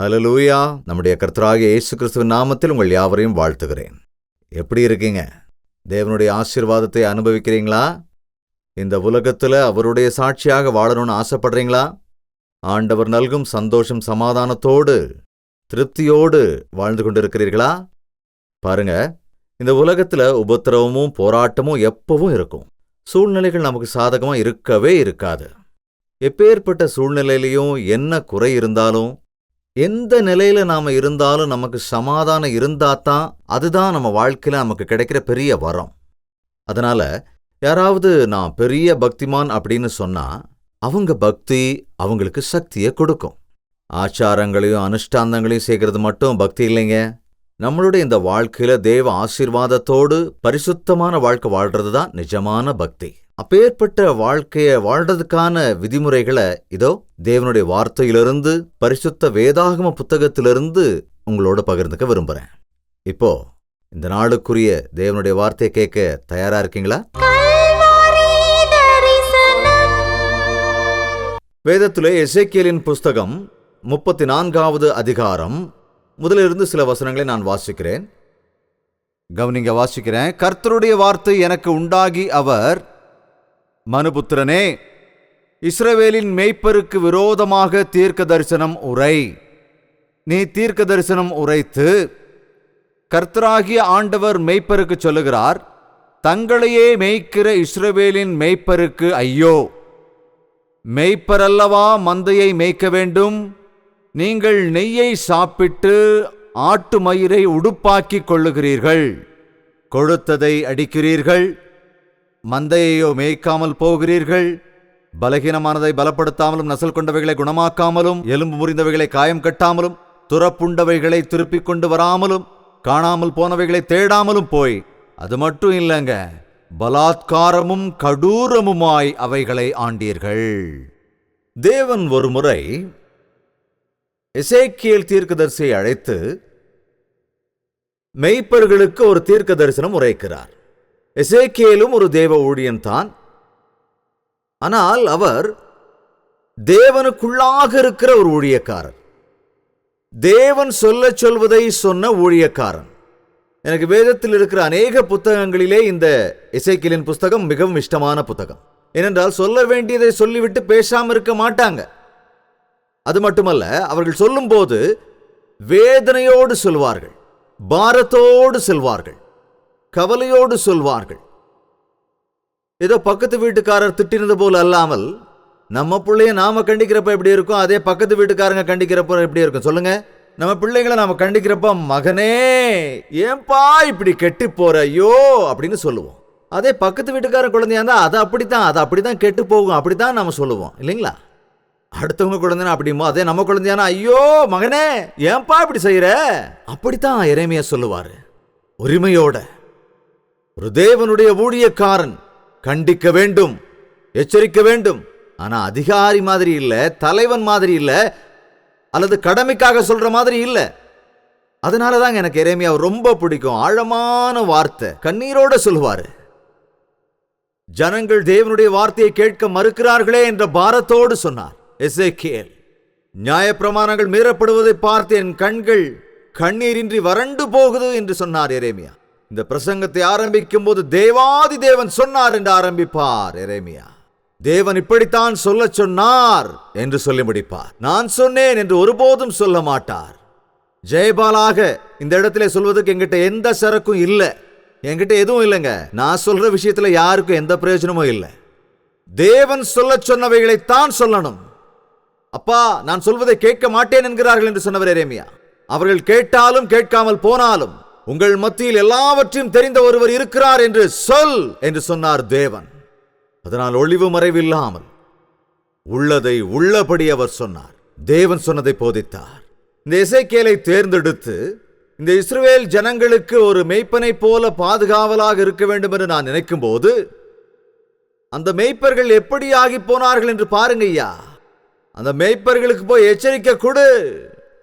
ஹல்லேலூயா. நம்முடைய கர்த்தராகிய இயேசு கிறிஸ்துவின் நாமத்தில் உங்கள் யாவரையும் வாழ்த்துகிறேன். எப்படி இருக்கீங்க? தேவனுடைய ஆசீர்வாதத்தை அனுபவிக்கிறீங்களா? இந்த உலகத்துல அவருடைய சாட்சியாக வாழணும்னு ஆசைப்படுறீங்களா? ஆண்டவர் நல்கும் சந்தோஷம் சமாதானத்தோடு திருப்தியோடு வாழ்ந்து கொண்டிருக்கிறீர்களா? பாருங்க, இந்த உலகத்துல உபத்திரவமும் போராட்டமும் எப்பவும் இருக்கும். சூழ்நிலைகள் நமக்கு சாதகமா இருக்கவே இருக்காது. எப்பேற்பட்ட சூழ்நிலையிலையும் என்ன குறை இருந்தாலும், எந்த நிலையில நாம இருந்தாலும் நமக்கு சமாதானம் இருந்தாதான் அதுதான் நம்ம வாழ்க்கையில நமக்கு கிடைக்கிற பெரிய வரம். அதனால யாராவது நான் பெரிய பக்திமான் அப்படின்னு சொன்னா அவங்க பக்தி அவங்களுக்கு சக்தியை கொடுக்கும். ஆச்சாரங்களையும் அனுஷ்டாந்தங்களையும் செய்கிறது மட்டும் பக்தி இல்லைங்க. நம்மளுடைய இந்த வாழ்க்கையில தேவ ஆசீர்வாதத்தோடு பரிசுத்தமான வாழ்க்கை வாழ்றதுதான் நிஜமான பக்தி. அப்பேற்பட்ட வாழ்க்கைய வாழ்றதுக்கான விதிமுறைகளை இதோ தேவனுடைய வார்த்தையிலிருந்து, பரிசுத்த வேதாகம புத்தகத்திலிருந்து உங்களோட பகிர்ந்துக்க விரும்புறேன். இப்போ இந்த நாளுக்குரிய தேவனுடைய வார்த்தையை கேட்க தயாரா இருக்கீங்களா? வேதத்திலே எசேக்கியேலின் புஸ்தகம் 34வது அதிகாரம் முதலிருந்து சில வசனங்களை நான் வாசிக்கிறேன். கவனிங்க, வாசிக்கிறேன். கர்த்தருடைய வார்த்தை எனக்கு உண்டாகி அவர், மனுபுத்திரனே, இஸ்ரவேலின் மேய்ப்பருக்கு விரோதமாக தீர்க்க தரிசனம் உரை. நீ தீர்க்க தரிசனம் உரைத்து, கர்த்தராகிய ஆண்டவர் மேய்ப்பருக்கு சொல்லுகிறார், தங்களையே மேய்க்கிற இஸ்ரவேலின் மேய்ப்பருக்கு ஐயோ! மேய்ப்பரல்லவா மந்தையை மேய்க்க வேண்டும். நீங்கள் நெய்யை சாப்பிட்டு ஆட்டு மயிரை உடுப்பாக்கிக் கொள்ளுகிறீர்கள், கொழுத்ததை அடிக்கிறீர்கள், மந்தையையோ மேய்க்காமல் போகிறீர்கள். பலகீனமானதை பலப்படுத்தாமலும், நசல் கொண்டவைகளை குணமாக்காமலும், எலும்பு முறிந்தவைகளை காயம் கட்டாமலும், துறப்புண்டவைகளை திருப்பிக் கொண்டு வராமலும், காணாமல் போனவைகளை தேடாமலும் போய், அது மட்டும் இல்லைங்க, பலாத்காரமும் கடூரமுமாய் அவைகளை ஆண்டீர்கள். தேவன் ஒரு முறை எசேக்கியேல் தீர்க்கதரிசியை அழைத்து மெய்ப்பர்களுக்கு ஒரு தீர்க்க தரிசனம் உரைக்கிறார். எசேக்கியேலும் ஒரு தேவ ஊழியன்தான். ஆனால் அவர் தேவனுக்குள்ளாக இருக்கிற ஒரு ஊழியக்காரர். தேவன் சொல்வதை சொன்ன ஊழியக்காரன். எனக்கு வேதத்தில் இருக்கிற அநேக புத்தகங்களிலே இந்த எசேக்கியேலின் புஸ்தகம் மிகவும் இஷ்டமான புத்தகம். ஏனென்றால் சொல்ல வேண்டியதை சொல்லிவிட்டு பேசாம இருக்க மாட்டாங்க. அது மட்டுமல்ல, அவர்கள் சொல்லும்போது வேதனையோடு சொல்வார்கள், பாரத்தோடு சொல்வார்கள், கவலையோடு சொல்வார்கள். ஏதோ பக்கத்து வீட்டுக்காரர் திட்டினது போல அல்லாமல், நம்ம பிள்ளைய நாம கண்டிக்கிறப்ப எப்படி இருக்கும், அதே பக்கத்து வீட்டுக்காரங்க கண்டிக்கிறப்ப எப்படி இருக்கும் சொல்லுங்க? நம்ம பிள்ளைங்களை நாம கண்டிக்கிறப்ப, மகனே ஏன்பா இப்படி கெட்டு போற ஐயோ அப்படின்னு சொல்லுவோம். அதே பக்கத்து வீட்டுக்காரன் குழந்தையா இருந்தா அது அப்படித்தான் கெட்டு போகும், அப்படித்தான் நாம சொல்லுவோம் இல்லைங்களா? அடுத்தவங்க குழந்தைனா அப்படிமோ, அதே நம்ம குழந்தையானா ஐயோ மகனே ஏன்பா இப்படி செய்யற, அப்படித்தான் எரேமியா சொல்லுவாரு உரிமையோட. ஒரு தேவனுடைய ஊழியக்காரன் கண்டிக்க வேண்டும், எச்சரிக்க வேண்டும். ஆனா அதிகாரி மாதிரி இல்ல, தலைவன் மாதிரி இல்ல, அல்லது கடமைக்காக சொல்ற மாதிரி இல்ல. அதனாலதாங்க எனக்கு எரேமியா ரொம்ப பிடிக்கும். ஆழமான வார்த்தை, கண்ணீரோட சொல்லுவாரு. ஜனங்கள் தேவனுடைய வார்த்தையை கேட்க மறுக்கிறார்களே என்ற பாரத்தோடு சொன்னார் எசேக்கியேல். நியாயப்பிரமாணங்கள் மீறப்படுவதை பார்த்து என் கண்கள் கண்ணீரின்றி வறண்டு போகுது என்று சொன்னார் எரேமியா. இந்த பிரசங்கத்தை ஆரம்பிக்கும் போது தேவாதி தேவன் சொன்னார் என்று ஆரம்பிப்பார் எரேமியா. தேவன் இப்படித்தான் சொல்ல சொன்னார் என்று சொல்லி முடிப்பார். நான் சொன்னேன் என்று ஒருபோதும் சொல்ல மாட்டார். ஜெயபாலாக இந்த இடத்துல சொல்வதற்கு என்கிட்ட எந்த சரக்கும் இல்லை, என்கிட்ட எதுவும் இல்லைங்க. நான் சொல்ற விஷயத்துல யாருக்கும் எந்த பிரயோஜனமும் இல்லை. தேவன் சொல்ல சொன்னவைகளைத்தான் சொல்லணும். அப்பா நான் சொல்வதை கேட்க மாட்டேன் என்கிறார்கள் என்று சொன்னவர் எரேமியா. அவர்கள் கேட்டாலும் கேட்காமல் போனாலும் உங்கள் மத்தியில் எல்லாவற்றையும் தெரிந்த ஒருவர் இருக்கிறார் என்று சொல் என்று சொன்னார் தேவன். அதனால் ஒளிவு மறைவில்லாமல் உள்ளதை உள்ளபடி அவர் சொன்னார். தேவன் சொன்னதை போதித்தார். இந்த எசேக்கியேலை தேர்ந்தெடுத்து இந்த இஸ்ரவேல் ஜனங்களுக்கு ஒரு மேய்ப்பனை போல பாதுகாவலாக இருக்க வேண்டும் என்று நான் நினைக்கும் போது, அந்த மேய்ப்பர்கள் எப்படி ஆகி போனார்கள் என்று பாருங்க ஐயா. அந்த மேய்ப்பர்களுக்கு போய் எச்சரிக்கை கொடு.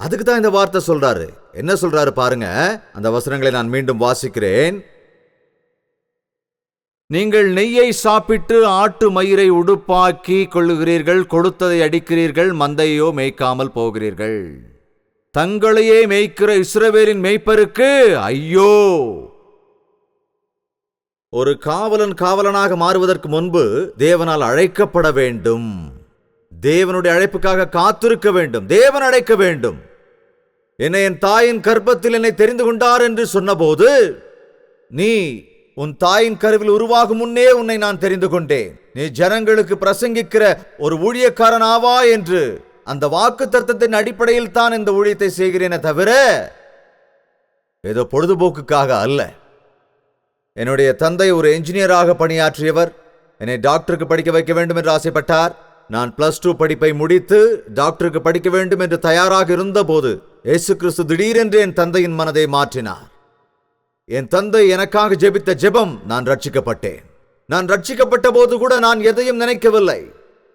அதுக்கு தான் இந்த வார்த்தை சொல்றாரு. என்ன சொல்றாரு பாருங்க. அந்த வசனங்களை நான் மீண்டும் வாசிக்கிறேன். நீங்கள் நெய்யை சாப்பிட்டு ஆட்டு மயிரை உடுப்பாக்கி கொள்ளுகிறீர்கள், கொழுத்ததை அடிக்கிறீர்கள், மந்தையோ மேய்க்காமல் போகிறீர்கள். தங்களையே மேய்க்கிற இஸ்ரவேலின் மேய்ப்பருக்கு ஐயோ! ஒரு காவலனாக மாறுவதற்கு முன்பு தேவனால் அழைக்கப்பட வேண்டும். தேவனுடைய அழைப்புக்காக காத்திருக்க வேண்டும். தேவன் அழைக்க வேண்டும். என்னை என் தாயின் கர்ப்பத்தில் என்னை தெரிந்து கொண்டார் என்று சொன்னபோது, நீ உன் தாயின் கருவில் உருவாகும் முன்னே உன்னை நான் தெரிந்து கொண்டேன், நீ ஜனங்களுக்கு பிரசங்கிக்கிற ஒரு ஊழியக்காரன் ஆவா என்று அந்த வாக்குத்தத்தத்தின் அடிப்படையில் தான் இந்த ஊழியத்தை செய்கிறேனே தவிர ஏதோ பொழுதுபோக்குக்காக அல்ல. என்னுடைய தந்தை ஒரு என்ஜினியராக பணியாற்றியவர். என்னை டாக்டருக்கு படிக்க வைக்க வேண்டும் என்று ஆசைப்பட்டார். நான் +2 படிப்பை முடித்து டாக்டருக்கு படிக்க வேண்டும் என்று தயாராக இருந்தபோது இயேசு கிறிஸ்து திடீரென்று என் தந்தையின் மனதை மாற்றினார். என் தந்தை எனக்காக ஜெபித்த ஜெபம், நான் ரட்சிக்கப்பட்டேன். நான் ரட்சிக்கப்பட்ட போது கூட நான் எதையும் நினைக்கவில்லை.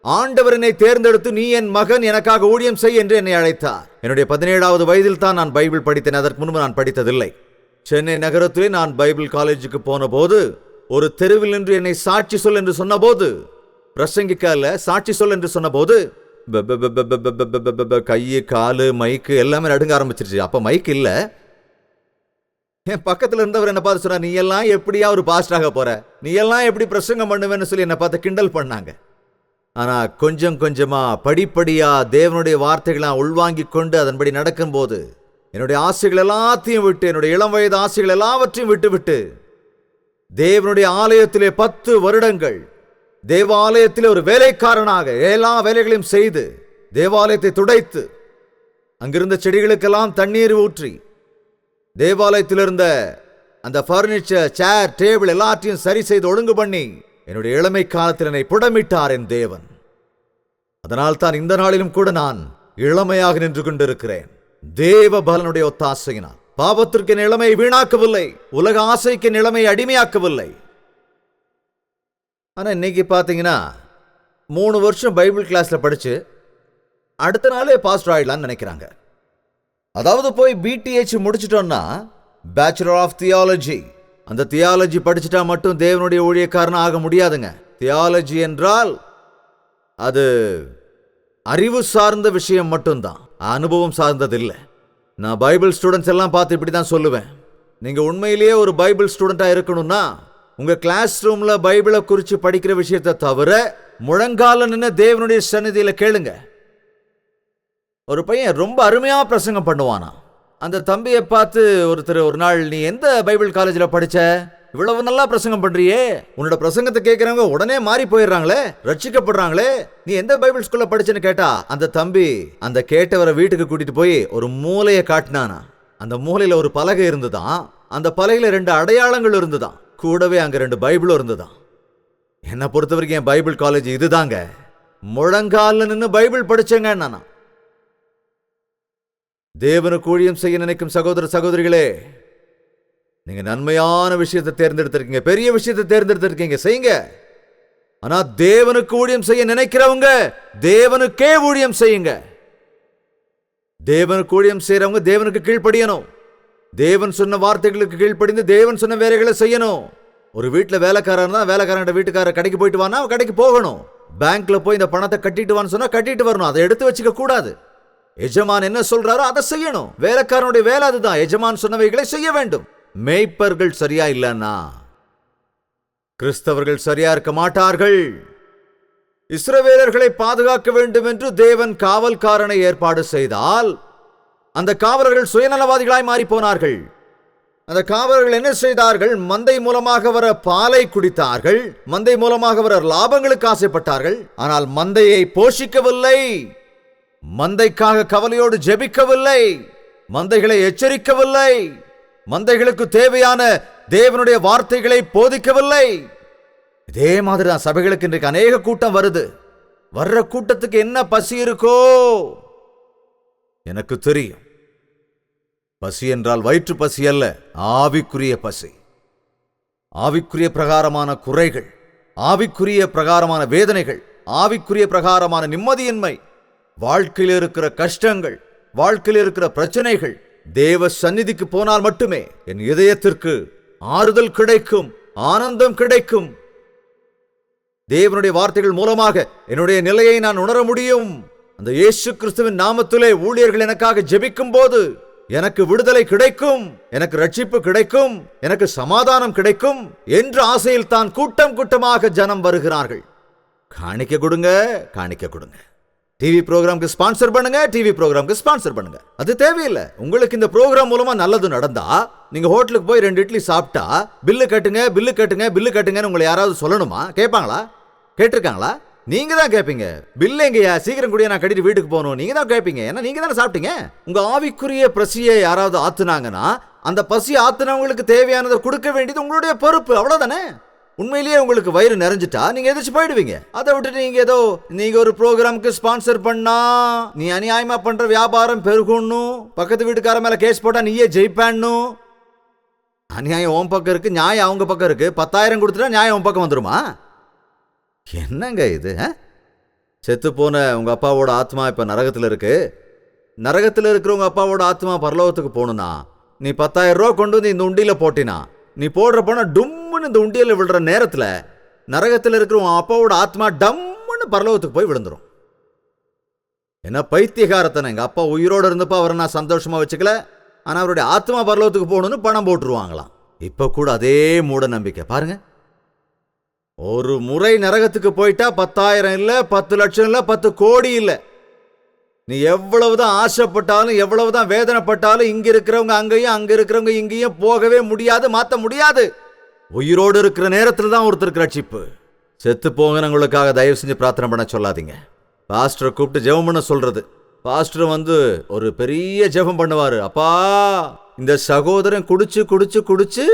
ஆண்டவர் என்னை தேர்ந்தெடுத்து, நீ என் மகன், எனக்காக ஊழியம் செய் என்று என்னை அழைத்தார். என்னுடைய 17வது வயதில் தான் நான் பைபிள் படித்தேன். அதற்கு முன்பு நான் படித்ததில்லை. சென்னை நகரத்திலே நான் பைபிள் காலேஜுக்கு போன போது ஒரு தெருவில் நின்று என்னை சாட்சி சொல் என்று சொன்னபோது, பிரசங்கிக்க அல்ல, சாட்சி சொல் என்று சொன்னபோது கையு காலு மைக்கு எல்லாமே நடுங்க ஆரம்பிச்சிருச்சு. அப்ப மைக் இல்ல. என் பக்கத்துல இருந்தவர் என்ன பார்த்து சொன்னார், நீ எல்லாம் எப்படியா ஒரு பாஸ்டராக போற, நீ எல்லாம் எப்படி பிரசங்கம் பண்ணுவேன்னு சொல்லி என்னை பார்த்து கிண்டல் பண்ணாங்க. ஆனா கொஞ்சம் கொஞ்சமா படிப்படியா தேவனுடைய வார்த்தைகளை உள்வாங்கி கொண்டு அதன்படி நடக்கும்போது என்னுடைய ஆசைகள் எல்லாத்தையும் விட்டு, என்னுடைய இளம் வயது ஆசைகள் எல்லாவற்றையும் விட்டு தேவனுடைய ஆலயத்திலே 10 வருடங்கள் தேவாலயத்திலே ஒரு வேலைக்காரனாக எல்லா வேலைகளையும் செய்து தேவாலயத்தை துடைத்து அங்கிருந்த செடிகளுக்கெல்லாம் தண்ணீர் ஊற்றி தேவாலயத்தில் இருந்த அந்த பர்னிச்சர், சேர், டேபிள் எல்லாத்தையும் சரி செய்து ஒழுங்கு பண்ணி என்னுடைய இளமை காலத்தில் என்னை புடமிட்டார் என் தேவன். அதனால் தான் இந்த நாளிலும் கூட நான் இளமையாக நின்று கொண்டிருக்கிறேன். தேவ பலனுடைய ஒத்தாசையினால். பாவத்திற்கு என் இளமையை வீணாக்கவில்லை, உலக ஆசைக்கு என் இளமையை அடிமையாக்கவில்லை. ஆனா இன்னைக்கு பாத்தீங்கன்னா 3 வருஷம் பைபிள் கிளாஸ்ல படிச்சு அடுத்த நாளே பாஸ்டர் ஆயிடலான்னு நினைக்கிறாங்க. அதாவது போய் BTH முடிச்சிட்டோம்னா பேச்சுலர் ஆஃப் தியாலஜி, அந்த தியாலஜி படிச்சுட்டா மட்டும் தேவனுடைய ஊழியக்காரன் ஆக முடியாதுங்க. தியாலஜி என்றால் அது அறிவு சார்ந்த விஷயம் மட்டும்தான், அனுபவம் சார்ந்தது இல்லை. நான் பைபிள் ஸ்டூடெண்ட்ஸ் எல்லாம் பார்த்து இப்படி தான் சொல்லுவேன், நீங்க உண்மையிலேயே ஒரு பைபிள் ஸ்டூடெண்டா இருக்கணும்னா உங்க கிளாஸ் ரூம்ல பைபிளை குறித்து படிக்கிற விஷயத்தை தவிர முழங்கால நின்று தேவனுடைய சந்நிதியில கேளுங்க. ஒரு பையன் ரொம்ப அருமையா பிரசங்கம் பண்ணுவானா. அந்த தம்பியை பார்த்து ஒருத்தர் ஒரு நாள், நீ எந்த பைபிள் காலேஜில் படிச்ச, இவ்வளவு நல்லா பிரசங்கம் பண்றியே, உன்னோட பிரசங்கத்தை கேட்கிறவங்க உடனே மாறி போயிடுறாங்களே, ரட்சிக்கப்படுறாங்களே, நீ எந்த பைபிள் ஸ்கூல்ல படிச்சேன்னு கேட்டா அந்த தம்பி அந்த கேட்டவரை வீட்டுக்கு கூட்டிட்டு போய் ஒரு மூலையை காட்டினானா. அந்த மூலையில ஒரு பலகை இருந்துதான். அந்த பலகையில 2 அடையாளங்கள் இருந்துதான். கூடவே அங்க 2 பைபிளும் இருந்துதான். என்னை பொறுத்த வரைக்கும் என் பைபிள் காலேஜ் இதுதாங்க. முழங்கால நின்று பைபிள் படிச்சேங்க. நானா தேவனுக்கு ஊழியம் செய்ய நினைக்கும் சகோதர சகோதரிகளே, நீங்க நன்மையான விஷயத்தை தேர்ந்தெடுத்திருக்கீங்க, பெரிய விஷயத்தை தேர்ந்தெடுத்திருக்கீங்க, செய்யுங்க. ஆனா தேவனுக்கு ஊழியம் செய்ய நினைக்கிறவங்க தேவனுக்கே ஊழியம் செய்யுங்க. தேவனுக்கு ஊழியம் செய்யறவங்க தேவனுக்கு கீழ்ப்படியணும். தேவன் சொன்ன வார்த்தைகளுக்கு கீழ்ப்படிந்து தேவன் சொன்ன வேலைகளை செய்யணும். ஒரு வீட்டுல வேலைக்காரன் தான், வேலைக்காரன் வீட்டுக்காரர் கடைக்கு போயிட்டு வானா கடைக்கு போகணும். பேங்க்ல போய் இந்த பணத்தை கட்டிட்டு வான்னு சொன்னா கட்டிட்டு வரணும். அதை எடுத்து வச்சுக்க கூடாது. எஜமான் என்ன சொல்றாரோ அதை செய்யணும். வேலைக்காரனுடைய வேலை அதுதான். எஜமான் சொன்னவைகளை செய்ய வேண்டும். மேய்ப்பர்கள் சரியா இல்லைன்னா கிறிஸ்தவர்கள் சரியா இருக்க மாட்டார்கள். இஸ்ரவேலர்களை பாதுகாக்க வேண்டும் என்று தேவன் காவல்காரனை ஏற்பாடு செய்தால் அந்த காவலர்கள் சுயநலவாதிகளாய் மாறி போனார்கள். அந்த காவலர்கள் என்ன செய்தார்கள்? மந்தை மூலமாக வர பாலை குடித்தார்கள், மந்தை மூலமாக வர லாபங்களுக்கு ஆசைப்பட்டார்கள். ஆனால் மந்தையை போஷிக்கவில்லை, மந்தைக்காக கவலையோடு ஜெபிக்கவில்லை, மந்தைகளை எச்சரிக்கவில்லை, மந்தைகளுக்கு தேவையான தேவனுடைய வார்த்தைகளை போதிக்கவில்லை. இதே மாதிரி தான் சபைகளுக்கு இன்றைக்கு அநேக கூட்டம் வருது. வர்ற கூட்டத்துக்கு என்ன பசி இருக்கோ எனக்கு தெரியும். பசி என்றால் வயிற்று பசி அல்ல, ஆவிக்குரிய பசி. ஆவிக்குரிய பிரகாரமான குறைகள், ஆவிக்குரிய பிரகாரமான வேதனைகள், ஆவிக்குரிய பிரகாரமான நிம்மதியின்மை, வாழ்க்கையில் இருக்கிற கஷ்டங்கள், வாழ்க்கையில் இருக்கிற பிரச்சனைகள் தேவ சந்நிதிக்கு போனால் மட்டுமே என் இதயத்திற்கு ஆறுதல் கிடைக்கும், ஆனந்தம் கிடைக்கும். தேவனுடைய வார்த்தைகள் மூலமாக என்னுடைய நிலையை நான் உணர முடியும். அந்த இயேசு கிறிஸ்துவின் நாமத்திலே ஊழியர்கள் எனக்காக ஜெபிக்கும் போது எனக்கு விடுதலை கிடைக்கும், எனக்கு ரட்சிப்பு கிடைக்கும், எனக்கு சமாதானம் கிடைக்கும் என்ற ஆசையில் தான் கூட்டம் கூட்டமாக ஜனம் வருகிறார்கள். காணிக்க கொடுங்க, காணிக்க கொடுங்க. டிவி ப்ரோக்ராம்க்கு ஸ்பான்சர் பண்ணுங்க, டிவி ப்ரோக்ராம்க்கு ஸ்பான்சர் பண்ணுங்க. அது தேவையில்லை. உங்களுக்கு இந்த ப்ரோக்ராம் மூலமா நல்லது நடந்தா, நீங்க ஹோட்டலுக்கு போய் 2 இட்லி சாப்பிட்டா பில்லு கட்டுங்க, பில்லு கட்டுங்க, பில்லு கட்டுங்கன்னு உங்களை யாராவது சொல்லணுமா? கேட்பாங்களா? கேட்டிருக்காங்களா? நீங்க தான் கேட்பீங்க. பில் எங்கயா, சீக்கிரம் கூடிய நான் கட்டிட்டு வீட்டுக்கு போகணும். நீங்க தான் கேட்பீங்க. ஏன்னா நீங்க தானே சாப்பிட்டீங்க. உங்க ஆவிக்குரிய பசியை யாராவது ஆத்துனாங்கன்னா அந்த பசி ஆத்துனவங்களுக்கு தேவையானதை கொடுக்க வேண்டியது உங்களுடைய பொறுப்பு. அவ்வளவுதானே. உண்மையிலேயே உங்களுக்கு வயிறு நிறைஞ்சிட்டா நீங்க எதிர்த்து போயிடுவீங்க. அதை விட்டுட்டு நீங்க ஒரு ப்ரோக்ராமுக்கு ஸ்பான்சர் பண்ணா நீ அநியாயமா பண்ற வியாபாரம் பெருகணும், பக்கத்து வீட்டுக்கார மேல கேஸ் போட்டா நீயே ஜெயிப்பான்னும். அநியாயம் உன் பக்கம் இருக்கு, நியாயம் அவங்க பக்கம் இருக்கு. 10,000 கொடுத்துட்டா நியாயம் உன் பக்கம் வந்துருமா? என்னங்க இது? செத்து போன உங்க அப்பாவோட ஆத்மா இப்ப நரகத்தில் இருக்கு. நரகத்தில் இருக்கிற உங்க அப்பாவோட ஆத்மா பரலோகத்துக்கு போகணும்னா நீ 10,000 ரூபா கொண்டு வந்து இந்த உண்டியில போட்டினா, நீ போடுற போனா டும்முன்னு இந்த உண்டியில விழுற நேரத்தில் நரகத்தில் இருக்கிற உன் அப்பாவோட ஆத்மா டம்முன்னு பரலோகத்துக்கு போய் விழுந்துரும். என்ன பைத்தியகாரத்தனை! எங்க அப்பா உயிரோடு இருந்தப்ப அவரை நான் சந்தோஷமா வச்சுக்கல, ஆனா அவருடைய ஆத்மா பரலோகத்துக்கு போகணும்னு பணம் போட்டுருவாங்களாம். இப்ப கூட அதே மூட நம்பிக்கை பாருங்க. ஒரு முறை நரகத்துக்கு போயிட்டா 10,000 இல்ல, 10 லட்சம் இல்ல, 10 கோடி இல்ல. நீ எவ்வளவுதான் ஆசைப்பட்டாலும், எவ்வளவுதான் வேதனைப்பட்டாலும், இங்க இருக்கிறவங்க அங்கேயும், அங்க இருக்கிறவங்க இங்கேயும் போகவே முடியாது, மாத்த முடியாது. உயிரோடு இருக்கிற நேரத்தில் தான் ஒருத்தருக்கு ரட்சிப்பு. செத்து போங்கனங்களுக்காக தயவு செஞ்சு பிரார்த்தனை பண்ண சொல்லாதீங்க. பாஸ்டரை கூப்பிட்டு ஜெபம் பண்ண சொல்றது. பாஸ்டர் ஒரு பெரிய ஜெபம் பண்ணுவாரு. அப்பா, இந்த சகோதரன் குடிச்சு குடிச்சு குடிச்சு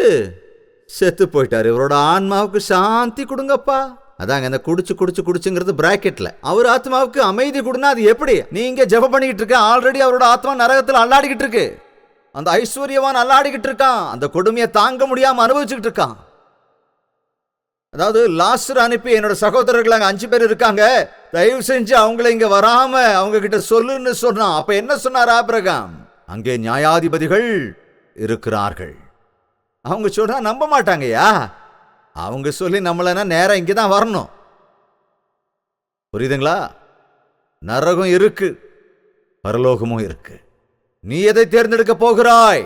செத்து போயிட்டாரு, இவரோட ஆன்மாவுக்கு சாந்தி கொடுங்கப்பா. அதாங்க இந்த குடிச்சு குடிச்சு குடிச்சுங்கிறது பிராக்கெட்ல. அவர் ஆத்மாவுக்கு அமைதி கொடுனா அது எப்படி? நீங்க ஜெபம் பண்ணிக்கிட்டு இருக்க, ஆல்ரெடி அவரோட ஆத்மா நரகத்தில் அல்லாடிக்கிட்டு இருக்கு. அந்த ஐஸ்வர்யவான் அல்லாடிக்கிட்டு இருக்கான், அந்த கொடுமையை தாங்க முடியாம அனுபவிச்சுக்கிட்டு இருக்கான். அதாவது லாசர் அனுப்பி என்னோட சகோதரர்கள் அங்க 5 பேர் இருக்காங்க, தயவு செஞ்சு அவங்கள இங்க வராம அவங்க கிட்ட சொல்லுன்னு சொன்னான். அப்ப என்ன சொன்னார் ஆபிரகாம்? அங்கே நியாயாதிபதிகள் இருக்கிறார்கள். அவங்க சொன்னா நம்ப மாட்டாங்கய்யா. அவங்க சொல்லி நம்மளனா நேரம் இங்கதான் வரணும். புரியுதுங்களா? நரகம் இருக்கு, பரலோகமும் இருக்கு. நீ எதை தேர்ந்தெடுக்க போகிறாய்?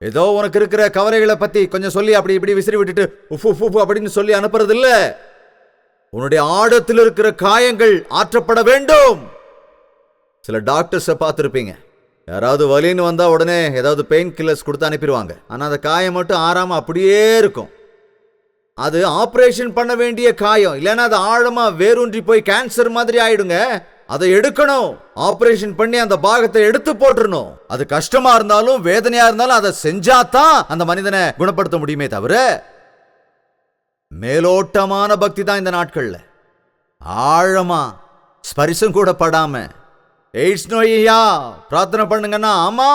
ஏதோ உனக்கு இருக்கிற கவலைகளை பத்தி கொஞ்சம் சொல்லி அப்படி இப்படி விசிறி விட்டுட்டு உஃப் உஃப் அப்படின்னு சொல்லி அனுப்புறது இல்ல. உன்னுடைய ஆழத்தில் இருக்கிற காயங்கள் ஆற்றப்பட வேண்டும். சில டாக்டர்ஸை பார்த்துருப்பீங்க, யாராவது வலின்னு வந்தா உடனே ஏதாவது பெயின் கில்லர்ஸ் கொடுத்து அனுப்பிடுவாங்க. ஆனா அந்த காயம் மட்டும் ஆறாம அப்படியே இருக்கும். அது ஆபரேஷன் பண்ண வேண்டிய காயம், இல்லைன்னா அது ஆழமா வேரூன்றி போய் கேன்சர் மாதிரி ஆயிடுங்க. அதை எடுக்கணும், ஆபரேஷன் பண்ணி அந்த பாகத்தை எடுத்து போட்டுறணும். அது கஷ்டமா இருந்தாலும் வேதனையா இருந்தாலும் அதை செஞ்சாதான் அந்த மனிதனை குணப்படுத்த முடியுமே தவிர மேலோட்டமான பக்தி தான் இந்த நாட்கள்ல. ஆழமா ஸ்பரிசம் கூட படாம எய்ட்ஸ் நோயையா பிரார்த்தனை பண்ணுங்கன்னா, ஆமா,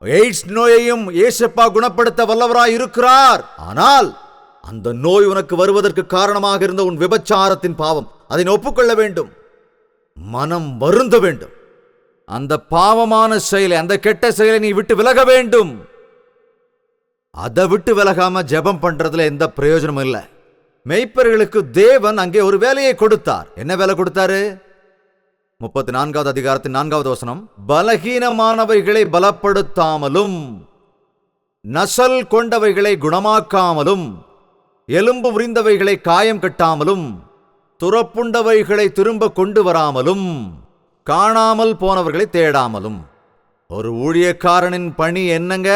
எய்ட்ஸ் நோயையும் ஏசப்பா குணப்படுத்த வல்லவராய் இருக்கிறார். ஆனால் அந்த நோய் உனக்கு வருவதற்கு காரணமாக இருந்த உன் விபச்சாரத்தின் பாவம், அதை ஒப்புக்கொள்ள வேண்டும், மனம் வருந்த வேண்டும். அந்த பாவமான செயலை, அந்த கெட்ட செயலை நீ விட்டு விலக வேண்டும். அதை விட்டு விலகாம ஜெபம் பண்றதுல எந்த பிரயோஜனமும் இல்லை. மெய்ப்பர்களுக்கு தேவன் அங்கே ஒரு வேலையை கொடுத்தார். என்ன வேலை கொடுத்தாரு? 34வது அதிகாரத்தின் 4வது வசனம். பலகீனமானவைகளை பலப்படுத்தாமலும், நசல் கொண்டவைகளை குணமாக்காமலும், எலும்பு முறிந்தவைகளை காயம் கட்டாமலும், துறப்புண்டவைகளை திரும்ப கொண்டு வராமலும், காணாமல் போனவர்களை தேடாமலும். ஒரு ஊழியக்காரனின் பணி என்னங்க?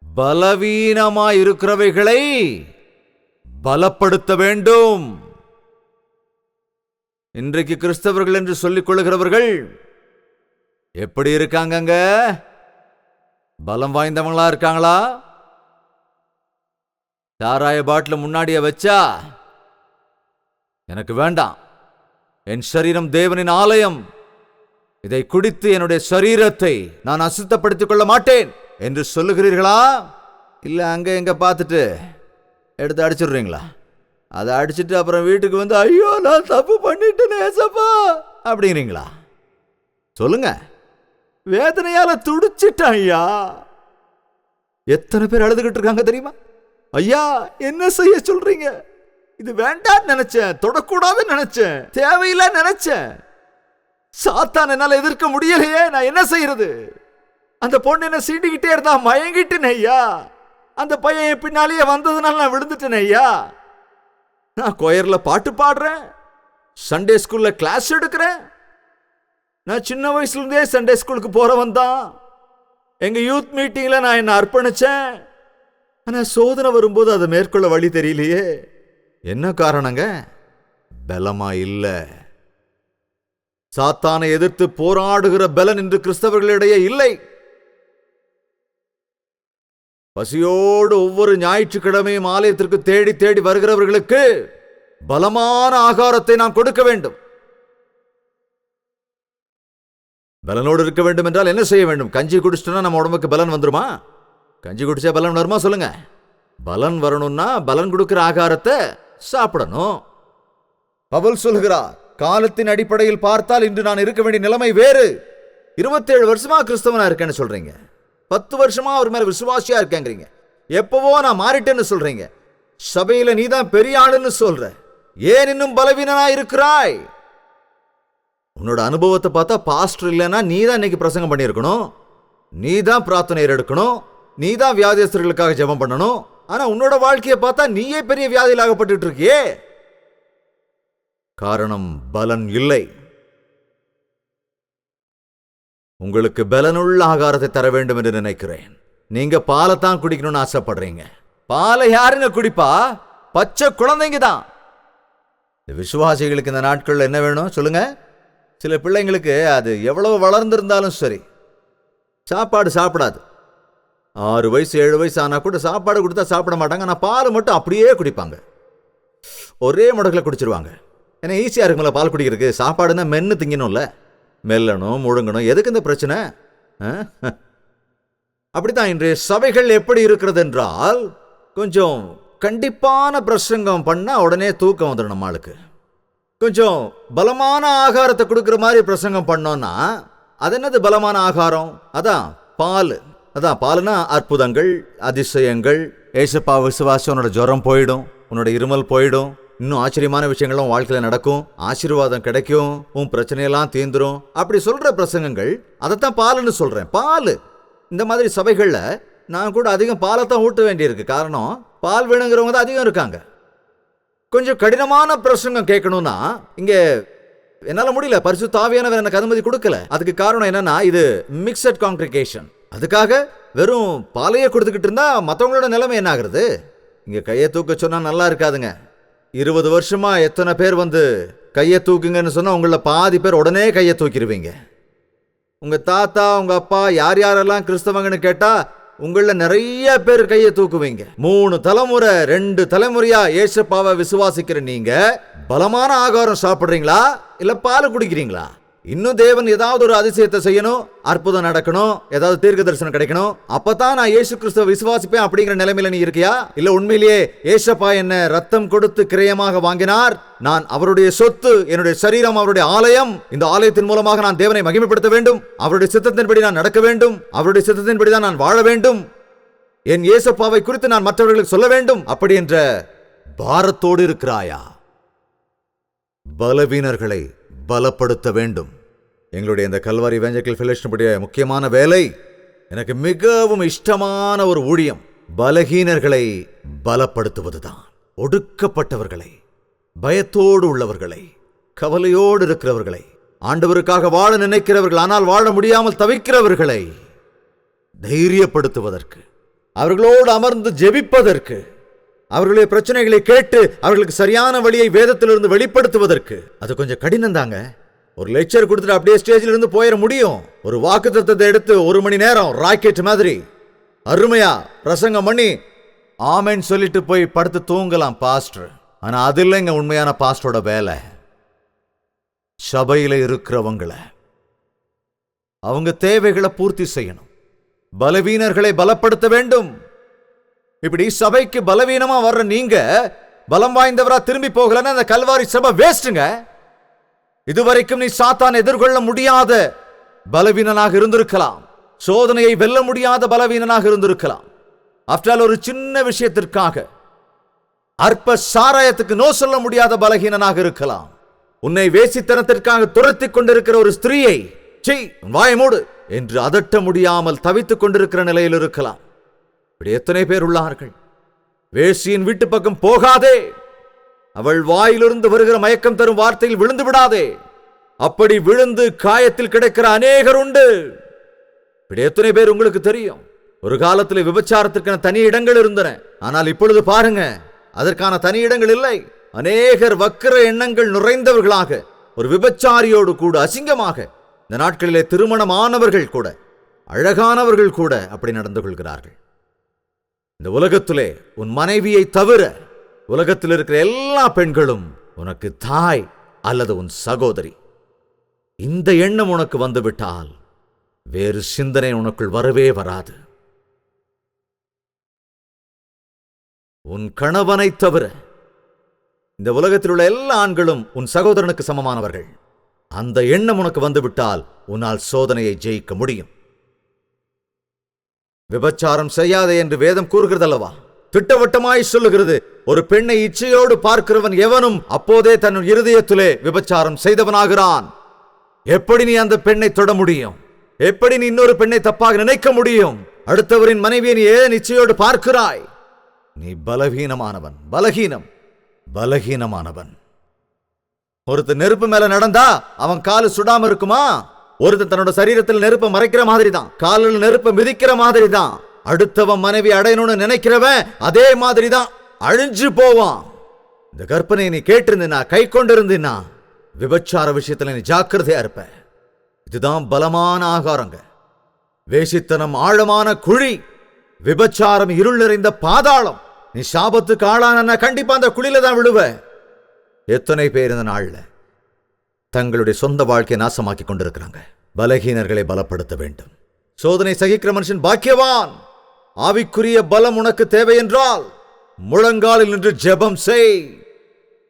பலவீனமாய் இருக்கிறவைகளை பலப்படுத்த வேண்டும். இன்றைக்கு கிறிஸ்தவர்கள் என்று சொல்லிக் கொள்ளுகிறவர்கள் எப்படி இருக்காங்க? பலம் வாய்ந்தவங்களா இருக்காங்களா? சாராய பாட்டில் முன்னாடியே வச்சா எனக்கு வேண்டாம், என் சரீரம் தேவனின் ஆலயம், இதை குடித்து என்னுடைய சரீரத்தை நான் அசுத்தப்படுத்திக் கொள்ள மாட்டேன் என்று சொல்லுகிறீர்களா? இல்ல அங்க எங்க பார்த்துட்டு எடுத்து அடிச்சிடுறீங்களா? அதை அடிச்சுட்டு அப்புறம் வீட்டுக்கு வந்து ஐயோ நான் தப்பு பண்ணிட்டேன் ஏசப்பா அப்படிங்கிறீங்களா? சொல்லுங்க. வேதனையால துடிச்சிட்டான் ஐயா. எத்தனை பேர் அழுதுகிட்டு இருக்காங்க தெரியுமா? ஐயா என்ன செய்ய சொல்றீங்க? இது வேண்டாம் நினைச்சேன், தொடக்கூடாதுன்னு நினைச்சேன், தேவையில்லை நினைச்சேன். சாத்தான் என்னால எதிர்க்க முடியலையே, நான் என்ன செய்யறது? அந்த பொண்ணு என்ன சீண்டிக்கிட்டே இருந்தா மயங்கிட்டேன் ஐயா. அந்த பையன் என் பின்னாலேயே வந்ததுனால நான் விழுந்துட்டேன் ஐயா. நான் கொயர்ல பாட்டு பாடுறேன், சண்டே ஸ்கூல்ல கிளாஸ் எடுக்கிறேன். நான் சின்ன வயசுல இருந்தே சண்டே ஸ்கூலுக்கு போறவன் தான். எங்க யூத் மீட்டிங்ல நான் என்ன அர்ப்பணிச்சேன். ஆனா சோதனை வரும்போது அதை மேற்கொள்ள வழி தெரியலையே. என்ன காரணங்க? பலமா இல்ல. சாத்தானை எதிர்த்து போராடுகிற பலன் இன்று கிறிஸ்தவர்களிடையே இல்லை. பசியோடு ஒவ்வொரு ஞாயிற்றுக்கிழமையும் ஆலயத்திற்கு தேடி தேடி வருகிறவர்களுக்கு பலமான ஆகாரத்தை நாம் கொடுக்க வேண்டும். பலனோடு இருக்க வேண்டும் என்றால் என்ன செய்ய வேண்டும்? கஞ்சி குடிச்சிட்டோம்னா நம்ம உடம்புக்கு பலன் வந்துருமா? கஞ்சி குடிச்சா பலன் வருமா சொல்லுங்க? பலன் வரணும்னா பலன் கொடுக்கிற ஆகாரத்தை சாப்பிடணும். பவுல் சொல்கிறார், காலத்தின் அடிப்படையில் பார்த்தால் இன்று நான் இருக்க வேண்டிய நிலைமை வேறு. 27 வருஷமா கிறிஸ்தவனா இருக்கேன்னு சொல்றீங்க, 10 வருஷமா அவர் மேல விசுவாசியா இருக்கேங்கிறீங்க, எப்பவோ நான் மாறிட்டேன்னு சொல்றீங்க, சபையில நீதான் பெரிய ஆளுன்னு சொல்ற, ஏன் இன்னும் பலவீனனா இருக்கிறாய்? உன்னோட அனுபவத்தை பார்த்தா பாஸ்டர் இல்லைன்னா நீதான் இன்னைக்கு பிரசங்கம் பண்ணியிருக்கணும், நீதான் பிரார்த்தனை எடுக்கணும், நீதான் வியாதியஸ்தர்களுக்காக ஜெபம் பண்ணணும். ஆனா உன்னோட வாழ்க்கையை பார்த்தா நீயே பெரிய வியாதியில் ஆகப்பட்டு இருக்கியே. காரணம் பலன் இல்லை. உங்களுக்கு பலனுள்ள ஆகாரத்தை தர வேண்டும் என்று நினைக்கிறேன். நீங்க பாலைத்தான் குடிக்கணும்னு ஆசைப்படுறீங்க. பாலை யாருங்க குடிப்பா? பச்சை குழந்தைங்க தான். விசுவாசிகளுக்கு இந்த நாட்கள்ல என்ன வேணும் சொல்லுங்க? சில பிள்ளைங்களுக்கு அது எவ்வளவு வளர்ந்திருந்தாலும் சரி சாப்பாடு சாப்பிடாது. 6 வயசு 7 வயசு ஆனா கூட சாப்பாடு கொடுத்தா சாப்பிட மாட்டாங்க. ஆனால் பால் மட்டும் அப்படியே குடிப்பாங்க, ஒரே முடக்கில் குடிச்சிருவாங்க. ஏன்னா ஈஸியாக இருக்குங்களா பால் குடிக்கிறதுக்கு? சாப்பாடுன்னா மென்று திங்கணும்ல, மெல்லணும் முழுங்கணும். எதுக்கு இந்த பிரச்சனை? அப்படித்தான் இன்றைய சபைகள் எப்படி இருக்கிறது என்றால், கொஞ்சம் கண்டிப்பான பிரசங்கம் பண்ணால் உடனே தூக்கம் வந்துடும் நம்மளுக்கு. கொஞ்சம் பலமான ஆகாரத்தை கொடுக்குற மாதிரி பிரசங்கம் பண்ணோம்னா அது என்னது பலமான ஆகாரம்? அதான் பால். அதான் பாலுனா அற்புதங்கள், அதிசயங்கள். ஏசப்பா விசுவாசி, உன்னோட ஜுரம் போயிடும், உன்னோட இருமல் போயிடும், இன்னும் ஆச்சரியமான விஷயங்கள்லாம் வாழ்க்கையில நடக்கும், ஆசீர்வாதம் கிடைக்கும், உன் பிரச்சனையெல்லாம் தீந்துரும். அப்படி சொல்ற பிரசங்கங்கள், அதைத்தான் பாலுன்னு சொல்றேன். பால். இந்த மாதிரி சபைகள்ல நான் கூட அதிகம் பாலைத்தான் ஊட்ட வேண்டியிருக்கு. காரணம், பால் வேணுங்கிறவங்க தான் அதிகம் இருக்காங்க. கொஞ்சம் கடினமான பிரசங்கம் கேட்கணும்னா இங்க என்னால முடியல, பரிசுத்த ஆவியானவர் எனக்கு அனுமதி கொடுக்கல. அதுக்கு காரணம் என்னன்னா, இது மிக்சட் காங்கிரிகேஷன். அதுக்காக வெறும் பாலையே கொடுத்துக்கிட்டு இருந்தா மற்றவங்களோட நிலைமை என்ன ஆகுறது? இங்க கையை தூக்க சொன்னா நல்லா இருக்காதுங்க. 20 வருஷமா எத்தனை பேர் வந்து கையை தூக்குங்கன்னு சொன்னா உங்கள பாதி பேர் உடனே கையை தூக்கிடுவீங்க. உங்க தாத்தா உங்க அப்பா யார் யாரெல்லாம் கிறிஸ்தவங்கன்னு கேட்டா உங்கள நிறைய பேர் கையை தூக்குவீங்க. 3 தலைமுறை 2 தலைமுறையா ஏசப்பாவை விசுவாசிக்கிற நீங்க பலமான ஆகாரம் சாப்பிடுறீங்களா இல்ல பால் குடிக்கிறீங்களா? இன்னும் தேவன் ஏதாவது ஒரு அதிசயத்தை செய்யணும், அற்புதம் நடக்கணும், ஏதாவது தீர்க்க தரிசனம் கிடைக்கணும், அப்பதான் நான் இயேசு கிறிஸ்துவை விசுவாசிப்பேன் அப்படிங்கிற நிலைமையில நீ இருக்கியா? இல்ல உண்மையிலேயே ஏசப்பா என்ன ரத்தம் கொடுத்து கிரயமாக வாங்கினார், நான் அவருடைய சொத்து, என்னுடைய சரீரம் அவருடைய ஆலயம், இந்த ஆலயத்தின் மூலமாக நான் தேவனை மகிமைப்படுத்த வேண்டும், அவருடைய சித்தத்தின்படி நான் நடக்க வேண்டும், அவருடைய சித்தத்தின்படி தான் நான் வாழ வேண்டும், என் ஏசப்பாவை குறித்து நான் மற்றவர்களுக்கு சொல்ல வேண்டும், அப்படி என்ற பாரத்தோடு இருக்கிறாயா? பலவீனர்களை பலப்படுத்த வேண்டும். எங்களுடைய இந்த கல்வாரி எவாஞ்சலிக்கல் ஃபெலோஷிப்புடைய முக்கியமான வேலை, எனக்கு மிகவும் இஷ்டமான ஒரு ஊழியம், பலகீனர்களை பலப்படுத்துவதுதான். ஒடுக்கப்பட்டவர்களை, பயத்தோடு உள்ளவர்களை, கவலையோடு இருக்கிறவர்களை, ஆண்டவருக்காக வாழ நினைக்கிறவர்கள் ஆனால் வாழ முடியாமல் தவிக்கிறவர்களை தைரியப்படுத்துவதற்கு, அவர்களோடு அமர்ந்து ஜெபிப்பதற்கு, அவர்களுடைய பிரச்சனைகளை கேட்டு அவர்களுக்கு சரியான வழியை வேதத்திலிருந்து வெளிப்படுத்துவதற்கு. அது கொஞ்சம் கடினம் தாங்க. ஒரு லெக்சர் கொடுத்துட்டு அப்படியே ஸ்டேஜில் இருந்து போயிட முடியும். ஒரு வாக்குத்தத்தத்தை எடுத்து 1 மணி நேரம் ராக்கெட் மாதிரி அருமையா பிரசங்கம் பண்ணி ஆமென் சொல்லிட்டு போய் படுத்து தூங்கலாம் பாஸ்டர். ஆனா அது இல்லைங்க உண்மையான பாஸ்டரோட வேலை. சபையில இருக்கிறவங்களை அவங்க தேவைகளை பூர்த்தி செய்யணும், பலவீனர்களை பலப்படுத்த வேண்டும். இப்படி சபைக்கு பலவீனமா வர்ற நீங்க பலம் வாய்ந்தவரா திரும்பி போகலன்னா அந்த கல்வாரி சபை வேஸ்டுங்க. இதுவரைக்கும் நீ சாத்தான் எதிர்கொள்ள முடியாத பலவீனனாக இருந்திருக்கலாம், சோதனையை வெல்ல முடியாத பலவீனனாக இருந்திருக்கலாம். ஆஃப்டர் ஆல் ஒரு சின்ன விஷயத்திற்காக அற்ப சாராயத்துக்கு நோ சொல்ல முடியாத பலகீனனாக இருக்கலாம். உன்னை வேசித்தனத்திற்காக துரத்திக் கொண்டிருக்கிற ஒரு ஸ்திரீயை வாய மூடு என்று அதட்ட முடியாமல் தவித்துக் கொண்டிருக்கிற நிலையில் இருக்கலாம். இப்படி எத்தனை பேர் உள்ளார்கள். வேசியின் வீட்டு பக்கம் போகாதே, அவள் வாயிலிருந்து வருகிற மயக்கம் தரும் வார்த்தையில் விழுந்து விடாதே. அப்படி விழுந்து காயத்தில் கிடைக்கிற அநேகர் உண்டு. இப்படி எத்தனை பேர் உங்களுக்கு தெரியும். ஒரு காலத்தில் விபச்சாரத்திற்கான தனி இடங்கள் இருந்தன. ஆனால் இப்பொழுது பாருங்க, அதற்கான தனி இடங்கள் இல்லை. அநேகர் வக்கிர எண்ணங்கள் நுழைந்தவர்களாக ஒரு விபச்சாரியோடு கூட அசிங்கமாக இந்த நாட்களிலே திருமணமானவர்கள் கூட அழகானவர்கள் கூட அப்படி நடந்து கொள்கிறார்கள். இந்த உலகத்திலே உன் மனைவியை தவிர உலகத்தில் இருக்கிற எல்லா பெண்களும் உனக்கு தாய் அல்லது உன் சகோதரி. இந்த எண்ணம் உனக்கு வந்துவிட்டால் வேறு சிந்தனை உனக்குள் வரவே வராது. உன் கணவனை தவிர இந்த உலகத்தில் உள்ள எல்லா ஆண்களும் உன் சகோதரனுக்கு சமமானவர்கள். அந்த எண்ணம் உனக்கு வந்துவிட்டால் உன்னால் சோதனையை ஜெயிக்க முடியும். விபச்சாரம் செய்யாதே என்று வேதம் கூறுகிறதல்லவா? திட்டவட்டமாய் சொல்லுகிறது. ஒரு பெண்ணை இச்சையோடு பார்க்கிறவன் எவனும் அப்போதே தன் இருதயத்திலே விபச்சாரம் செய்தவனாகிறான். எப்படி நீ அந்த பெண்ணை தொட முடியும்? எப்படி நீ இன்னொரு பெண்ணை தப்பாக நினைக்க முடியும்? அடுத்தவரின் மனைவியை நீ ஏன் இச்சையோடு பார்க்கிறாய்? நீ பலவீனமானவன். பலகீனமானவன். ஒருத்தர் நெருப்பு மேல நடந்தா அவன் காலு சுடாம இருக்குமா? ஒருத்தன் தன்னோட சரீரத்தில் நெருப்பை மறைக்கிற மாதிரி தான், காலில் நெருப்பை மிதிக்கிற மாதிரி தான். அடுத்தவன் மனைவி அடையணும்னு நினைக்கிறவன் அதே மாதிரி தான் அழிஞ்சு போவான். இந்த கற்பனை நீ கேட்டிருந்தா, கை கொண்டிருந்தா, விபச்சார விஷயத்துல நீ ஜாக்கிரதையா இருப்ப. இதுதான் பலமான ஆகாரங்க. வேசித்தனம் ஆழமான குழி, விபச்சாரம் இருள் நிறைந்த பாதாளம். நீ சாபத்துக்கு ஆளான கண்டிப்பா அந்த குழியில தான் விழுவ. எத்தனை பேர் இந்த நாள்ல தங்களுடைய சொந்த வாழ்க்கையை நாசமாக்கி கொண்டிருக்கிறாங்க. பலகீனர்களை பலப்படுத்த வேண்டும். சோதனை சகிக்கிற மனுஷன் பாக்கியவான். ஆவிக்குரிய பலம் உனக்கு தேவை என்றால் முழங்காலில் நின்று ஜெபம் செய்.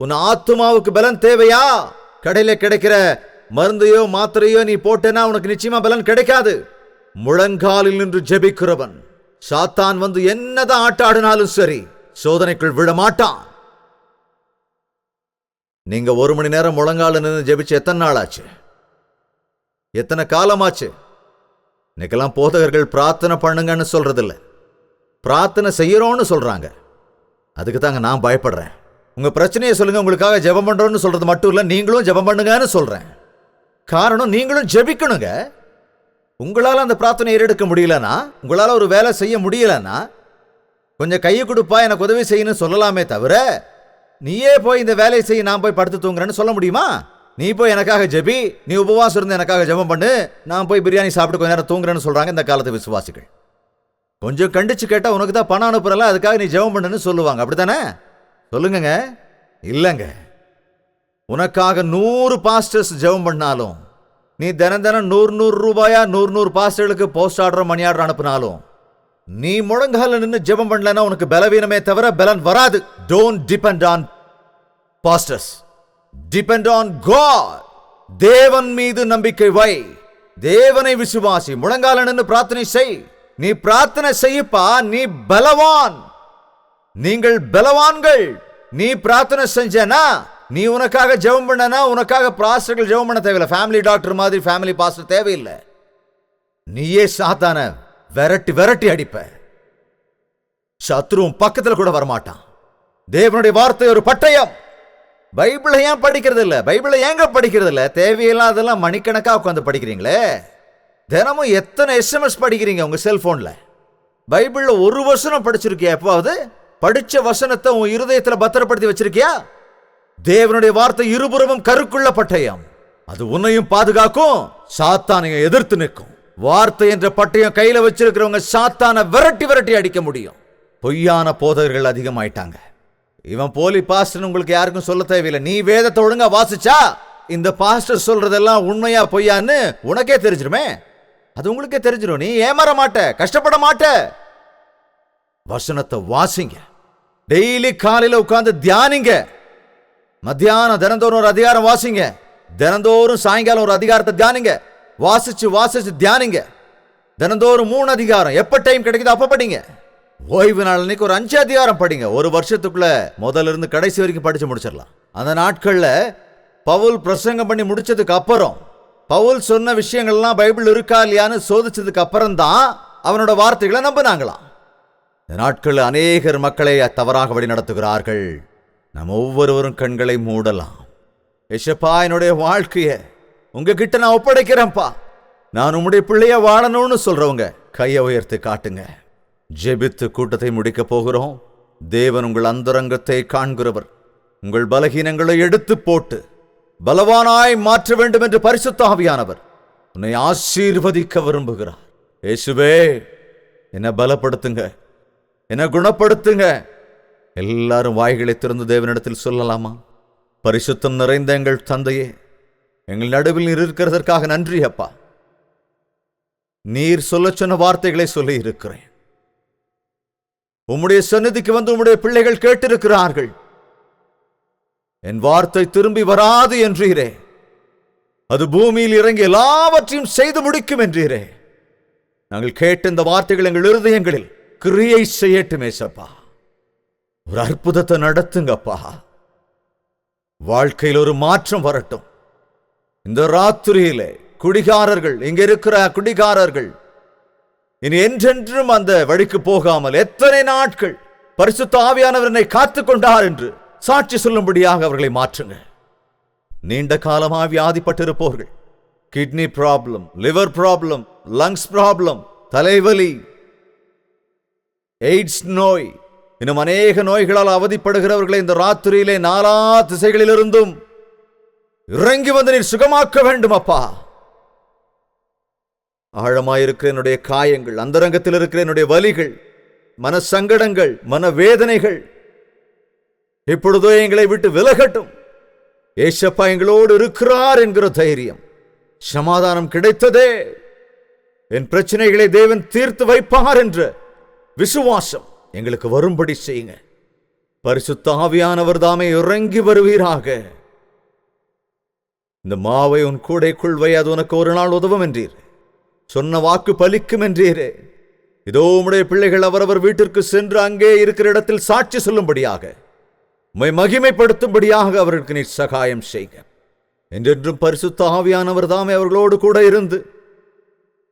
உன் ஆத்துமாவுக்கு பலன் தேவையா? கடையில கிடைக்கிற மருந்தையோ மாத்திரையோ நீ போட்டேன்னா உனக்கு நிச்சயமா பலன் கிடைக்காது. முழங்காலில் நின்று ஜெபிக்கிறவன் சாத்தான் வந்து என்னதான் ஆட்டாடினாலும் சரி சோதனைக்குள் விட மாட்டான். நீங்க 1 மணி நேரம் முழங்கால நின்று ஜெபிச்சு எத்தனை நாள் ஆச்சு? எத்தனை காலமாச்சு? இன்னைக்கெல்லாம் போதகர்கள் பிரார்த்தனை பண்ணுங்கன்னு சொல்றதில்ல, பிரார்த்தனை செய்யறோம்னு சொல்றாங்க. அதுக்கு தாங்க நான் பயப்படுறேன். உங்க பிரச்சனையை சொல்லுங்க, உங்களுக்காக ஜெபம் பண்றோம்னு சொல்றது மட்டும் இல்ல, நீங்களும் ஜெபம் பண்ணுங்கன்னு சொல்றேன். காரணம், நீங்களும் ஜெபிக்கணுங்க. உங்களால அந்த பிரார்த்தனை ஏறெடுக்க முடியலனா, உங்களால ஒரு வேலை செய்ய முடியலனா கொஞ்சம் கையை கொடுப்பா எனக்கு உதவி செய்யணும்னு சொல்லலாமே தவிர நீயே போய் இந்த வேலையை செய்ய நான் போய் படுத்து தூங்குறேன்னு சொல்ல முடியுமா? நீ போய் எனக்காக ஜெபி, நீ உபவாசம் இருந்து எனக்காக ஜெபம் பண்ணு, நான் போய் பிரியாணி சாப்பிட்டு கொஞ்ச நேரம் தூங்குறேன்னு சொல்றாங்க இந்த காலத்து விசுவாசிகள். கொஞ்சம் கண்டிச்சு கேட்டா உனக்கு தான் பணம் அனுப்புறல, அதுக்காக நீ ஜெபம் பண்ணுன்னு சொல்லுவாங்க. அப்படித்தானே? சொல்லுங்க. இல்லைங்க, உனக்காக 100 பாஸ்டர்ஸ் ஜெபம் பண்ணாலும், நீ தினம் 100 ரூபாயா 100 பாஸ்டர்களுக்கு போஸ்ட் ஆர்டர் மணி ஆர்டர் அனுப்பினாலும், நீ முழங்கால நின்று ஜெபம் பண்ணலன்னா உனக்கு பலவீனமே தவிர பலன் வராது. Don't depend on pastors, depend on God. தேவன் மீது நம்பிக்கை வை, தேவனை விசுவாசி, முழங்கால நின்று பிரார்த்தனை செய். நீ பிரார்த்தனை செய்யப்பா, நீ பலவான். நீங்கள் பலவான்கள். நீ பிரார்த்தனை செஞ்சனா, நீ உனக்காக ஜெபம் பண்ணனா, உனக்காக பாஸ்டர்கள் ஜெபம் பண்ண தேவையில்லை. ஃபேமிலி டாக்டர் மாதிரி ஃபேமிலி பாஸ்டர் தேவையில்லை. நீயே சாத்தான விரட்டி அடிப்ப. சத்ருவும் பக்கத்தில் கூட வரமாட்டான். தேவனுடைய வார்த்தை ஒரு பட்டயம். பைபிளை ஏன் படிக்கிறது இல்ல? பைபிளை ஏங்க படிக்கிறது இல்ல? தேவையில்லாதெல்லாம் மணிக்கணக்கா உட்காந்து படிக்கிறீங்களே. தினமும் எத்தனை SMS படிக்கிறீங்க உங்க செல்போன்ல? பைபிள்ல ஒரு வசனம் படிச்சிருக்கியா? எப்பாவது படிச்ச வசனத்தை உன் இருதயத்துல பத்திரப்படுத்தி வச்சிருக்கியா? தேவனுடைய வார்த்தை இருபுறமும் கருக்குள்ள பட்டயம். அது உன்னையும் பாதுகாக்கும், சாத்தானையும் எதிர்த்து நிற்கும். வார்த்தை என்ற பட்டயம் கையில வச்சிருக்கிறவங்க சாத்தான விரட்டி அடிக்க முடியும். பொய்யான போதகர்கள் அதிகமாயிட்டாங்க. இவன் போலி பாஸ்டர் உங்களுக்கு யாருக்கும் சொல்ல தேவையில்லை. நீ வேதத்தை ஒழுங்கா வாசிச்சா இந்த பாஸ்டர் சொல்றதெல்லாம் உண்மையா பொய்யான்னு உனக்கே தெரிஞ்சிருமே. அது உங்களுக்கே தெரிஞ்சிடும். நீ ஏமாற மாட்ட, கஷ்டப்பட மாட்ட. வசனத்தை வாசிங்க. டெய்லி காலையில உட்கார்ந்து தியானிங்க. மத்தியானம் தினந்தோறும் ஒரு அதிகாரம் வாசிங்க. தினந்தோறும் சாயங்காலம் ஒரு அதிகாரத்தை தியானிங்க. வாசிச்சு தியானிங்க. தினந்தோறும் 3 அதிகாரம் எப்ப டைம் கிடைக்குதோ அப்ப படிங்க. ஓய்வு நாள் அன்னைக்கு ஒரு 5 அதிகாரம் படிங்க. ஒரு வருஷத்துக்குள்ள முதல்ல இருந்து கடைசி வரைக்கும் படிச்சு முடிச்சிடலாம். அந்த நாட்கள்ல பவுல் பிரசங்கம் பண்ணி முடிச்சதுக்கு அப்புறம் பவுல் சொன்ன விஷயங்கள்லாம் பைபிள் இருக்கா இல்லையான்னு சோதிச்சதுக்கு அப்புறம் தான் அவனோட வார்த்தைகளை நம்பினாங்களாம். இந்த நாட்கள் அநேகர் மக்களை தவறாக வழி நடத்துகிறார்கள். நாம் ஒவ்வொருவரும் கண்களை மூடலாம். ஏசப்பா, என்னுடைய வாழ்க்கைய உங்ககிட்ட நான் ஒப்படைக்கிறேன்ப்பா, நான் உம்முடைய பிள்ளைய வாழணும்னு சொல்றவங்க கையை உயர்த்தி காட்டுங்க. ஜெபித்து கூட்டத்தை முடிக்க போகிறோம். தேவன் உங்கள் அந்தரங்கத்தை காண்கிறவர். உங்கள் பலகீனங்களை எடுத்து போட்டு பலவானாய் மாற்ற வேண்டும் என்று பரிசுத்த ஆவியானவர் உன்னை ஆசீர்வதிக்க விரும்புகிறார். இயேசுவே, என்னை பலப்படுத்துங்க, என்னை குணப்படுத்துங்க. எல்லாரும் வாய்களை திறந்து தேவனிடத்தில் சொல்லலாமா? பரிசுத்தம் நிறைந்த எங்கள் தந்தையே, எங்கள் நடுவில் நீர் இருக்கிறதற்காக நன்றி அப்பா. நீர் சொல்ல சொன்ன வார்த்தைகளை சொல்லி இருக்கிறேன். உம்முடைய சந்நிதிக்கு வந்து உம்முடைய பிள்ளைகள் கேட்டிருக்கிறார்கள். என் வார்த்தை திரும்பி வராது என்றீரே, அது பூமியில் இறங்கி எல்லாவற்றையும் செய்து முடிக்கும் என்றீரே. நாங்கள் கேட்ட இந்த வார்த்தைகள் எங்கள் இருதயங்களில் கிரியை செய்யட்டுமே சப்பா. ஒரு அற்புதத்தை நடத்துங்கப்பா. வாழ்க்கையில் ஒரு மாற்றம் வரட்டும். இந்த ராத்திரியிலே குடிகாரர்கள், இங்க இருக்கிற குடிகாரர்கள் இனி என்றென்றும் அந்த வழிக்கு போகாமல் எத்தனை நாட்கள் பரிசுத்த ஆவியானவர் என்னை காத்துக் கொண்டார் என்று சாட்சி சொல்லும்படியாக அவர்களை மாற்றுங்க. நீண்ட காலமாக வியாதிப்பட்டிருப்பவர்கள், kidney problem, liver problem, lungs problem, தலைவலி, எய்ட்ஸ் நோய், இன்னும் அநேக நோய்களால் அவதிப்படுகிறவர்களை இந்த ராத்திரியிலே நாலா திசைகளிலிருந்தும் இறங்கி வந்து நீர் சுகமாக்க வேண்டும் அப்பா. ஆழமாயிருக்கிற என்னுடைய காயங்கள், அந்தரங்கத்தில் இருக்கிற என்னுடைய வலிகள், மன சங்கடங்கள், மன வேதனைகள் இப்பொழுதோ எங்களை விட்டு விலகட்டும். ஏசப்பா எங்களோடு இருக்கிறார் என்கிற தைரியம், சமாதானம் கிடைத்ததே. என் பிரச்சனைகளை தேவன் தீர்த்து வைப்பார் என்ற விசுவாசம் எங்களுக்கு வரும்படி செய்யுங்க. பரிசுத்த ஆவியானவர் தாமே இறங்கி வருவீராக. இந்த மாவை உன் கூடைக்குள் வை, அது உனக்கு ஒரு நாள் உதவும் என்றீர். சொன்ன வாக்கு பலிக்கும் என்றீரே. இதோ உம்முடைய பிள்ளைகள் அவரவர் வீட்டிற்கு சென்று அங்கே இருக்கிற இடத்தில் சாட்சி சொல்லும்படியாக, உம்மை மகிமைப்படுத்தும்படியாக அவர்களுக்கு நீர் சகாயம் செய்க. என்றென்றும் பரிசுத்த ஆவியானவர் தாமே அவர்களோடு கூட இருந்து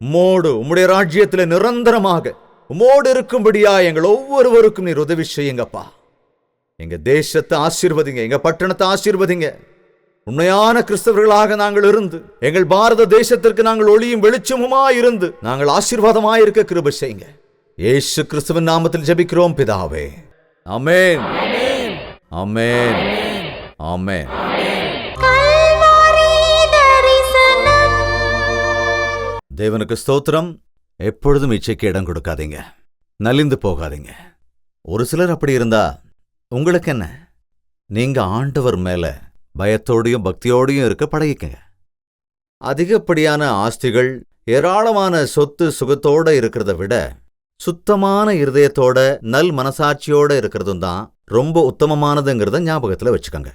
உம்மோடு உம்முடைய ராஜ்யத்தில் நிரந்தரமாக உம்மோடு இருக்கும்படியா எங்கள் ஒவ்வொருவருக்கும் நீர் உதவி செய்யுங்கப்பா. எங்க தேசத்தை ஆசீர்வதிங்க, எங்க பட்டணத்தை ஆசீர்வதிங்க. உண்மையான கிறிஸ்தவர்களாக நாங்கள் இருந்து எங்கள் பாரத தேசத்திற்கு நாங்கள் ஒளியும் வெளிச்சமுமா இருந்து நாங்கள் ஆசீர்வாதமாயிருக்க கிருபை செய்யுங்க. இயேசு கிறிஸ்துவின் நாமத்தில் ஜெபிக்கிறோம் பிதாவே. ஆமென், ஆமென், ஆமென். தேவனுக்கு ஸ்தோத்திரம். எப்பொழுதும் இச்சைக்கு இடம் கொடுக்காதீங்க, நலிந்து போகாதீங்க. ஒரு சிலர் அப்படி இருந்தா உங்களுக்கு என்ன? நீங்க ஆண்டவர் மேல பயத்தோடையும் பக்தியோடையும் இருக்க பழகிக்கங்க. அதிகப்படியான ஆஸ்திகள், ஏராளமான சொத்து சுகத்தோட இருக்கிறத விட சுத்தமான இருதயத்தோட நல் மனசாட்சியோட இருக்கிறதும் தான் ரொம்ப உத்தமமானதுங்கிறத ஞாபகத்துல வச்சுக்கோங்க.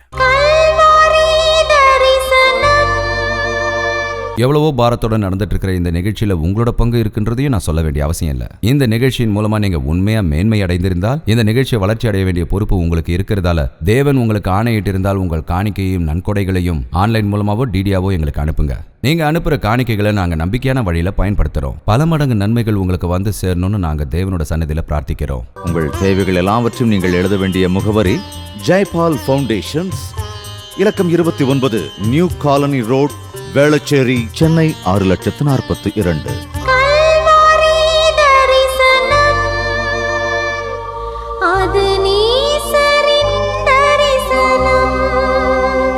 எவ்வளவோ பாரத்துடன் நடந்துட்டு இருக்கிற இந்த நிகழ்ச்சியில உங்களோட பங்கு இருக்குன்றதையும் நான் சொல்ல வேண்டிய அவசியம் இல்லை. இந்த நிகழ்ச்சியின் மூலமா நீங்க உண்மையா மேன்மை அடைந்திருந்தால் இந்த நிகழ்ச்சியை வளர்ச்சி அடைய வேண்டிய பொறுப்பு உங்களுக்கு இருக்கிறதால தேவன் உங்களுக்கு ஆணையிட்டு இருந்தால் உங்கள் காணிக்கையும் நன்கொடைகளையும் ஆன்லைன் மூலமாவோ டிடியாவோ எங்களுக்கு அனுப்புங்க. நீங்க அனுப்புற காணிக்கைகளை நாங்க நம்பிக்கையான வழியில பயன்படுத்துறோம். பல மடங்கு நன்மைகள் உங்களுக்கு வந்து சேரணும்னு நாங்க தேவனோட சன்னதியில பிரார்த்திக்கிறோம். உங்கள் தேவைகள் எல்லாவற்றையும் நீங்கள் எழுத வேண்டிய முகவரி ஜெயபால் ஃபவுண்டேஷன்ஸ், இலக்கம் 29, new colony road, Velachery, Chennai 6,42,00,000.